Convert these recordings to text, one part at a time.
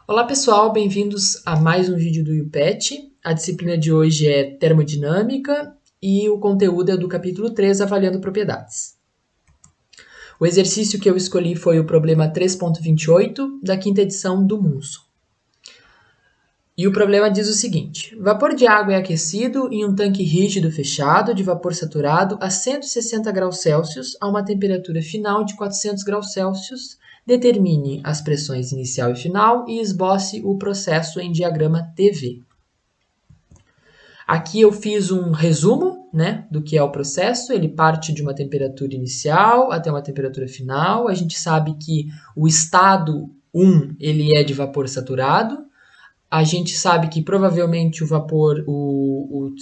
Olá pessoal, bem-vindos a mais um vídeo do UPET. A disciplina de hoje é termodinâmica e o conteúdo é do capítulo 3, avaliando propriedades. O exercício que eu escolhi foi o problema 3.28 da quinta edição do Munson. E o problema diz o seguinte: vapor de água é aquecido em um tanque rígido fechado de vapor saturado a 160 graus Celsius a uma temperatura final de 400 graus Celsius. Determine as pressões inicial e final e esboce o processo em diagrama TV. Aqui eu fiz um resumo, do que é o processo. Ele parte de uma temperatura inicial até uma temperatura final. A gente sabe que o estado 1 ele é de vapor saturado. A gente sabe que provavelmente o vapor, o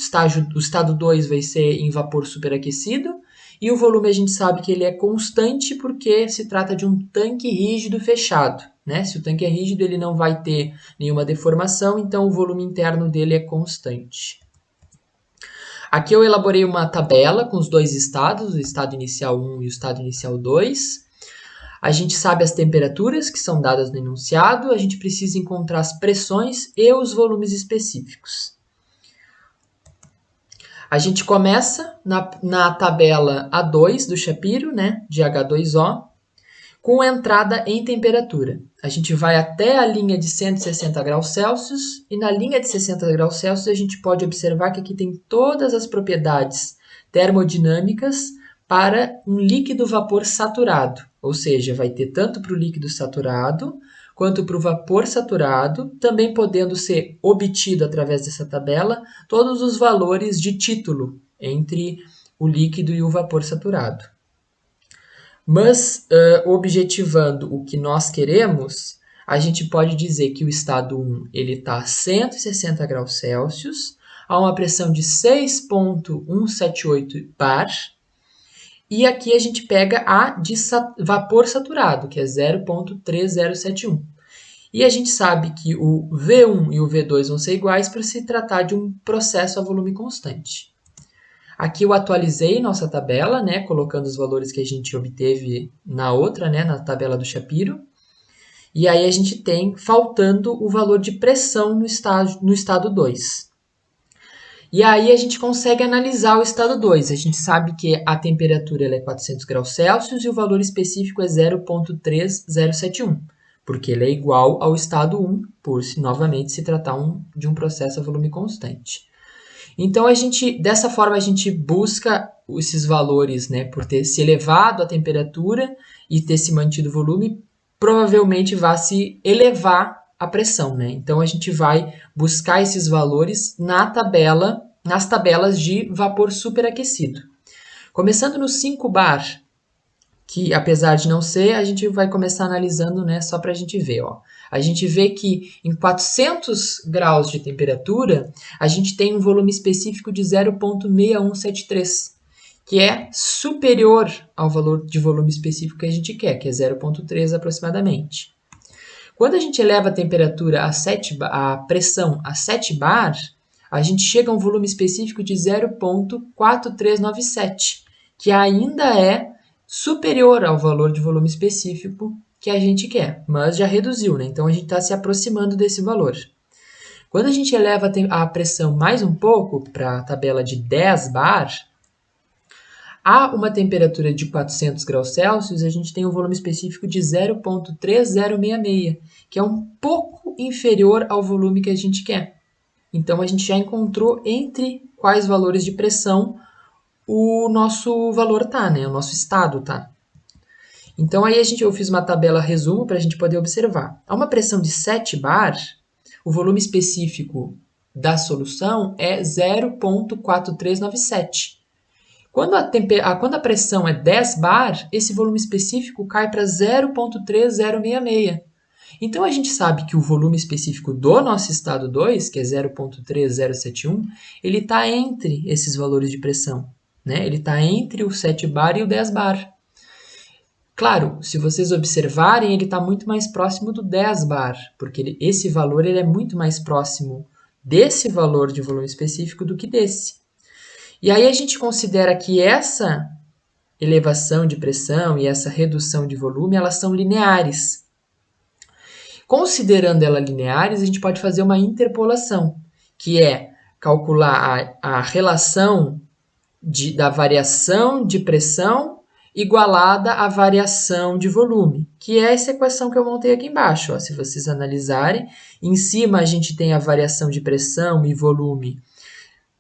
estado 2 vai ser em vapor superaquecido. E o volume a gente sabe que ele é constante porque se trata de um tanque rígido fechado. Se o tanque é rígido, ele não vai ter nenhuma deformação, então o volume interno dele é constante. Aqui eu elaborei uma tabela com os dois estados, o estado inicial 1 e o estado inicial 2. A gente sabe as temperaturas que são dadas no enunciado, a gente precisa encontrar as pressões e os volumes específicos. A gente começa na tabela A2 do Shapiro, de H2O, com entrada em temperatura. A gente vai até a linha de 160 graus Celsius e na linha de 60 graus Celsius a gente pode observar que aqui tem todas as propriedades termodinâmicas para um líquido vapor saturado, ou seja, vai ter tanto para o líquido saturado quanto para o vapor saturado, também podendo ser obtido através dessa tabela todos os valores de título entre o líquido e o vapor saturado. Mas, objetivando o que nós queremos, a gente pode dizer que o estado 1 está a 160 graus Celsius, a uma pressão de 6,178 bar, e aqui a gente pega a de vapor saturado, que é 0,3071. E a gente sabe que o V1 e o V2 vão ser iguais para se tratar de um processo a volume constante. Aqui eu atualizei nossa tabela, colocando os valores que a gente obteve na outra, na tabela do Shapiro. E aí a gente tem faltando o valor de pressão no estado 2. E aí a gente consegue analisar o estado 2. A gente sabe que a temperatura é 400 graus Celsius e o valor específico é 0,3071, porque ele é igual ao estado 1, por novamente se tratar de um processo a volume constante. Então, dessa forma, a gente busca esses valores, por ter se elevado a temperatura e ter se mantido o volume, provavelmente vai se elevar a pressão, Então, a gente vai buscar esses valores nas tabelas de vapor superaquecido. Começando no 5 bar, que apesar de não ser, a gente vai começar analisando, só para a gente ver, A gente vê que em 400 graus de temperatura, a gente tem um volume específico de 0,6173, que é superior ao valor de volume específico que a gente quer, que é 0,3 aproximadamente. Quando a gente eleva a temperatura a pressão a 7 bar, a gente chega a um volume específico de 0,4397, que ainda é superior ao valor de volume específico que a gente quer, mas já reduziu, Então a gente está se aproximando desse valor. Quando a gente eleva a pressão mais um pouco para a tabela de 10 bar, a uma temperatura de 400 graus Celsius, a gente tem um volume específico de 0,3066, que é um pouco inferior ao volume que a gente quer. Então a gente já encontrou entre quais valores de pressão o nosso valor tá, o nosso estado tá. Então aí eu fiz uma tabela resumo para a gente poder observar. A uma pressão de 7 bar, o volume específico da solução é 0,4397. Quando a pressão é 10 bar, esse volume específico cai para 0,3066. Então a gente sabe que o volume específico do nosso estado 2, que é 0,3071, ele está entre esses valores de pressão. Ele está entre o 7 bar e o 10 bar. Claro, se vocês observarem, ele está muito mais próximo do 10 bar, porque esse valor ele é muito mais próximo desse valor de volume específico do que desse. E aí a gente considera que essa elevação de pressão e essa redução de volume, elas são lineares. Considerando ela lineares, a gente pode fazer uma interpolação, que é calcular a relação da variação de pressão igualada à variação de volume, que é essa equação que eu montei aqui embaixo. Ó. Se vocês analisarem, em cima a gente tem a variação de pressão e volume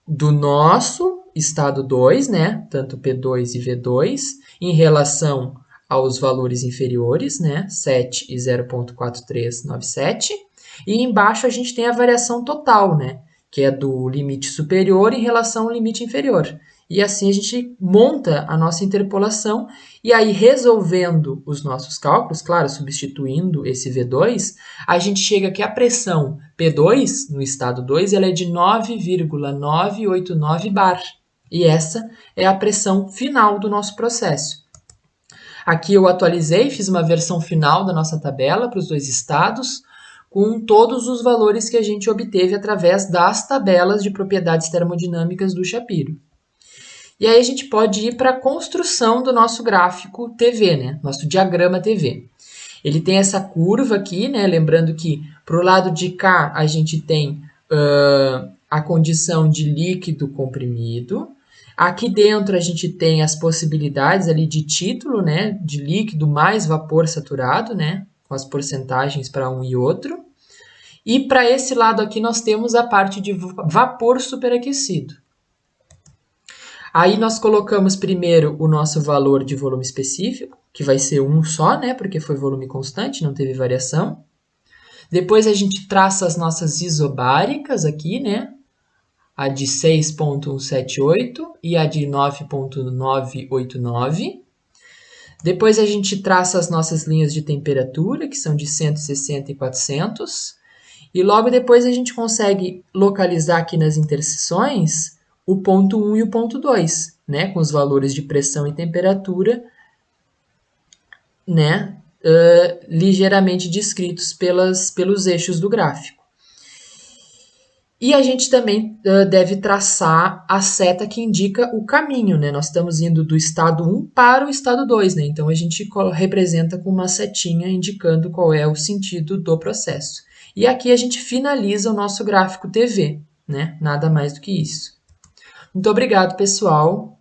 do nosso estado 2, né? Tanto P2 e V2, em relação aos valores inferiores, né? 7 e 0,4397. E embaixo a gente tem a variação total, né? Que é do limite superior em relação ao limite inferior. E assim a gente monta a nossa interpolação e aí resolvendo os nossos cálculos, claro, substituindo esse V2, a gente chega que a pressão P2, no estado 2, ela é de 9,989 bar. E essa é a pressão final do nosso processo. Aqui eu atualizei, fiz uma versão final da nossa tabela para os dois estados, com todos os valores que a gente obteve através das tabelas de propriedades termodinâmicas do Shapiro. E aí a gente pode ir para a construção do nosso gráfico TV, né? Nosso diagrama TV. Ele tem essa curva aqui, né? Lembrando que para o lado de cá a gente tem a condição de líquido comprimido. Aqui dentro a gente tem as possibilidades ali de título, né? De líquido mais vapor saturado, né? Com as porcentagens para um e outro. E para esse lado aqui nós temos a parte de vapor superaquecido. Aí nós colocamos primeiro o nosso valor de volume específico, que vai ser 1 só, né? Porque foi volume constante, não teve variação. Depois a gente traça as nossas isobáricas aqui, né? A de 6,178 e a de 9,989. Depois a gente traça as nossas linhas de temperatura, que são de 160 e 400. E logo depois a gente consegue localizar aqui nas interseções o ponto 1 e o ponto 2, né, com os valores de pressão e temperatura, né, ligeiramente descritos pelos eixos do gráfico. E a gente também deve traçar a seta que indica o caminho, né? Nós estamos indo do estado 1 para o estado 2, né? Então a gente representa com uma setinha indicando qual é o sentido do processo. E aqui a gente finaliza o nosso gráfico TV, né? Nada mais do que isso. Muito obrigado, pessoal.